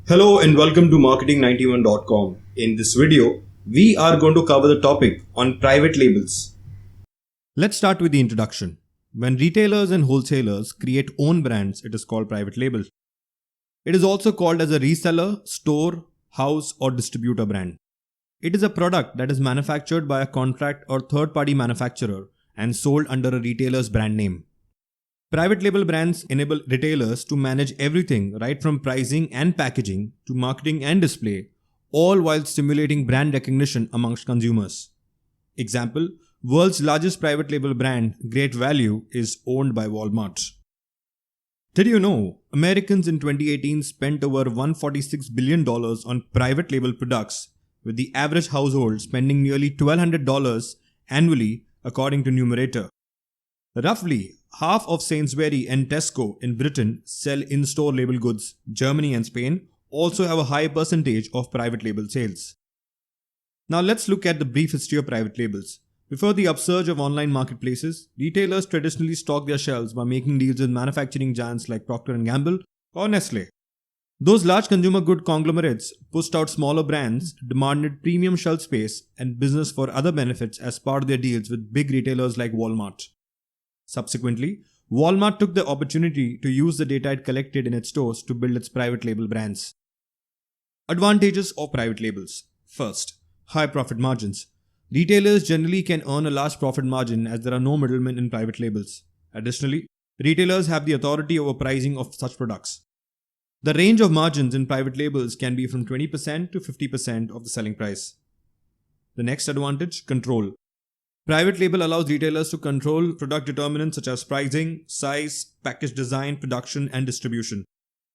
Hello and welcome to marketing91.com. In this video, we are going to cover the topic on private labels. Let's start with the introduction. When retailers and wholesalers create own brands, it is called private label. It is also called as a reseller, store, house or distributor brand. It is a product that is manufactured by a contract or third-party manufacturer and sold under a retailer's brand name. Private label brands enable retailers to manage everything right from pricing and packaging to marketing and display, all while stimulating brand recognition amongst consumers. Example, world's largest private label brand, Grate is owned by Walmart. Did you know Americans in 2018 spent over $146 billion on private label products, with the average household spending nearly $1,200 annually according to Numerator? Roughly half of Sainsbury's and Tesco in Britain sell in-store label goods. Germany and Spain also have a high percentage of private label sales. Now let's look at the brief history of private labels. Before the upsurge of online marketplaces, retailers traditionally stocked their shelves by making deals with manufacturing giants like Procter & Gamble or Nestle. Those large consumer good conglomerates pushed out smaller brands, demanded premium shelf space and business for other benefits as part of their deals with big retailers like Walmart. Subsequently, Walmart took the opportunity to use the data it collected in its stores to build its private label brands. Advantages of private labels. First, high profit margins. Retailers generally can earn a large profit margin as there are no middlemen in private labels. Additionally, retailers have the authority over pricing of such products. The range of margins in private labels can be from 20% to 50% of the selling price. The next advantage, control. Private label allows retailers to control product determinants such as pricing, size, package design, production, and distribution.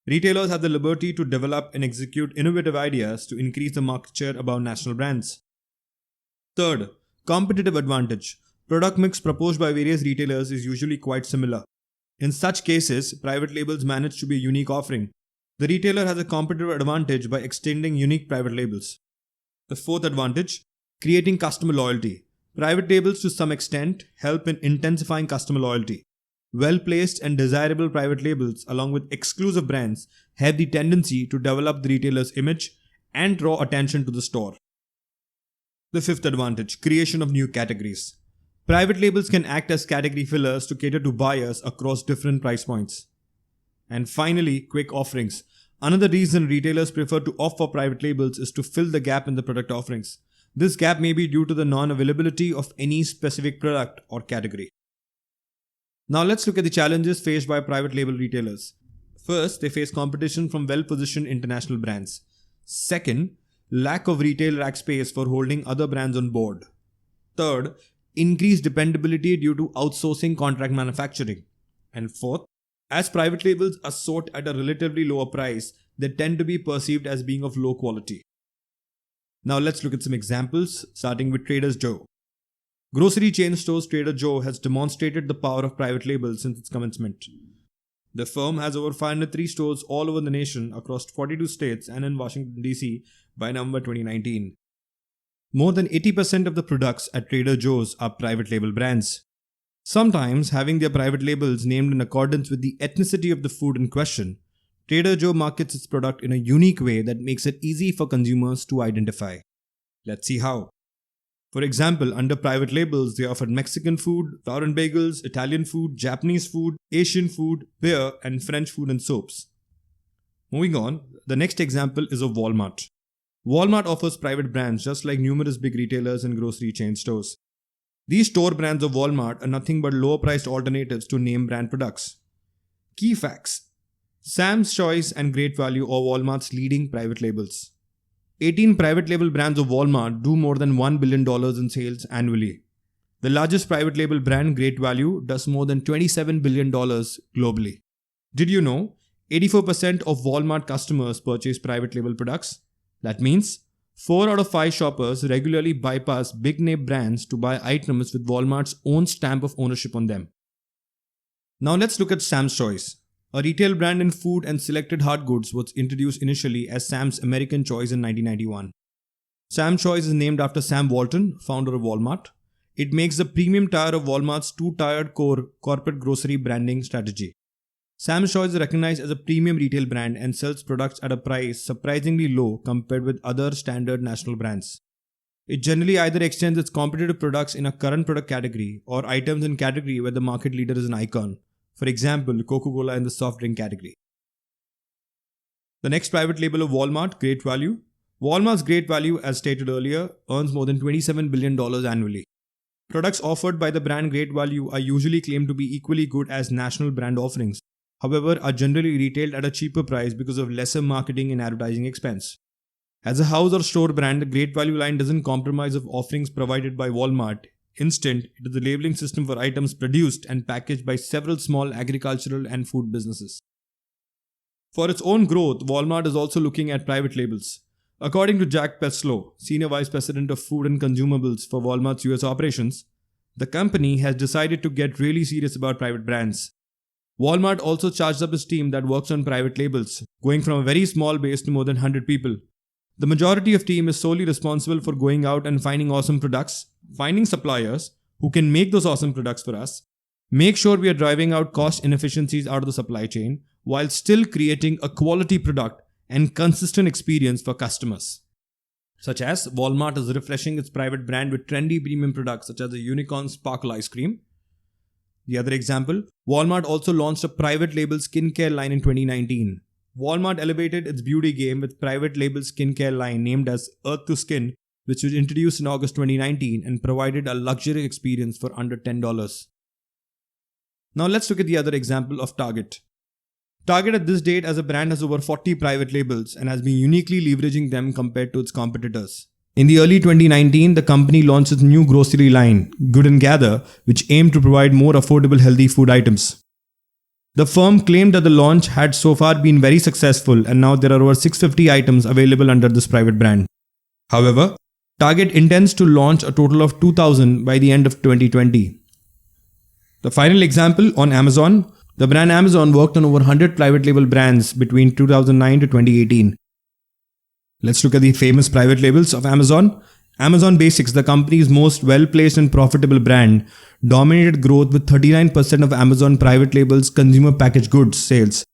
Retailers have the liberty to develop and execute innovative ideas to increase the market share above national brands. Third, competitive advantage. Product mix proposed by various retailers is usually quite similar. In such cases, private labels manage to be a unique offering. The retailer has a competitive advantage by extending unique private labels. The fourth advantage, creating customer loyalty. Private labels to some extent help in intensifying customer loyalty. Well-placed and desirable private labels along with exclusive brands have the tendency to develop the retailer's image and draw attention to the store. The fifth advantage, creation of new categories. Private labels can act as category fillers to cater to buyers across different price points. And finally, quick offerings. Another reason retailers prefer to offer private labels is to fill the gap in the product offerings. This gap may be due to the non-availability of any specific product or category. Now let's look at the challenges faced by private label retailers. First, they face competition from well-positioned international brands. Second, lack of retail rack space for holding other brands on board. Third, increased dependability due to outsourcing contract manufacturing. And fourth, as private labels are sought at a relatively lower price, they tend to be perceived as being of low quality. Now let's look at some examples, starting with Trader Joe. Grocery chain stores Trader Joe has demonstrated the power of private labels since its commencement. The firm has over 503 stores all over the nation across 42 states and in Washington, D.C. by November 2019. More than 80% of the products at Trader Joe's are private label brands. Sometimes having their private labels named in accordance with the ethnicity of the food in question, Trader Joe markets its product in a unique way that makes it easy for consumers to identify. Let's see how. For example, under private labels, they offer Mexican food, flour and bagels, Italian food, Japanese food, Asian food, beer, and French food and soaps. Moving on, the next example is of Walmart. Walmart offers private brands just like numerous big retailers and grocery chain stores. These store brands of Walmart are nothing but lower-priced alternatives to name brand products. Key facts. Sam's Choice and Great Value are Walmart's leading private labels. 18 private label brands of Walmart do more than $1 billion in sales annually. The largest private label brand, Great Value, does more than $27 billion globally. Did you know 84% of Walmart customers purchase private label products? That means 4 out of 5 shoppers regularly bypass big name brands to buy items with Walmart's own stamp of ownership on them. Now let's look at Sam's Choice. A retail brand in food and selected hard goods was introduced initially as Sam's American Choice in 1991. Sam's Choice is named after Sam Walton, founder of Walmart. It makes the premium tier of Walmart's two-tiered core corporate grocery branding strategy. Sam's Choice is recognized as a premium retail brand and sells products at a price surprisingly low compared with other standard national brands. It generally either extends its competitive products in a current product category or items in category where the market leader is an icon. For example, Coca-Cola in the soft drink category. The next private label of Walmart, Great Value. Walmart's Great Value, as stated earlier, earns more than $27 billion annually. Products offered by the brand Great Value are usually claimed to be equally good as national brand offerings, however, are generally retailed at a cheaper price because of lesser marketing and advertising expense. As a house or store brand, the Great Value line doesn't compromise of offerings provided by Walmart. Instead, it is a labeling system for items produced and packaged by several small agricultural and food businesses. For its own growth, Walmart is also looking at private labels. According to Jack Peslow, Senior Vice President of Food and Consumables for Walmart's US operations, the company has decided to get really serious about private brands. Walmart also charged up its team that works on private labels, going from a very small base to more than 100 people. The majority of team is solely responsible for going out and finding awesome products, finding suppliers who can make those awesome products for us, make sure we are driving out cost inefficiencies out of the supply chain, while still creating a quality product and consistent experience for customers. Such as Walmart is refreshing its private brand with trendy premium products such as the Unicorn Sparkle Ice Cream. The other example, Walmart also launched a private label skincare line in 2019. Walmart elevated its beauty game with private label skincare line named as Earth to Skin, which was introduced in August 2019 and provided a luxury experience for under $10. Now let's look at the other example of Target. Target at this date as a brand has over 40 private labels and has been uniquely leveraging them compared to its competitors. In the early 2019, the company launched its new grocery line, Good & Gather, which aimed to provide more affordable healthy food items. The firm claimed that the launch had so far been very successful and now there are over 650 items available under this private brand. However, Target intends to launch a total of 2,000 by the end of 2020. The final example on Amazon. The brand Amazon worked on over 100 private label brands between 2009 to 2018. Let's look at the famous private labels of Amazon. Amazon Basics, the company's most well-placed and profitable brand, dominated growth with 39% of Amazon private labels consumer packaged goods sales.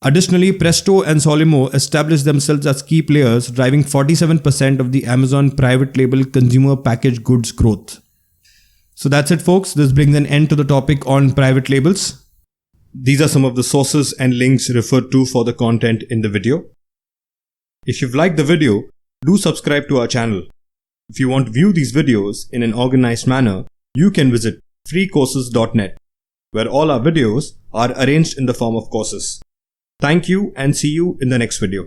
Additionally, Presto and Solimo established themselves as key players, driving 47% of the Amazon private label consumer packaged goods growth. So that's it, folks. This brings an end to the topic on private labels. These are some of the sources and links referred to for the content in the video. If you've liked the video, do subscribe to our channel. If you want to view these videos in an organized manner, you can visit freecourses.net, where all our videos are arranged in the form of courses. Thank you and see you in the next video.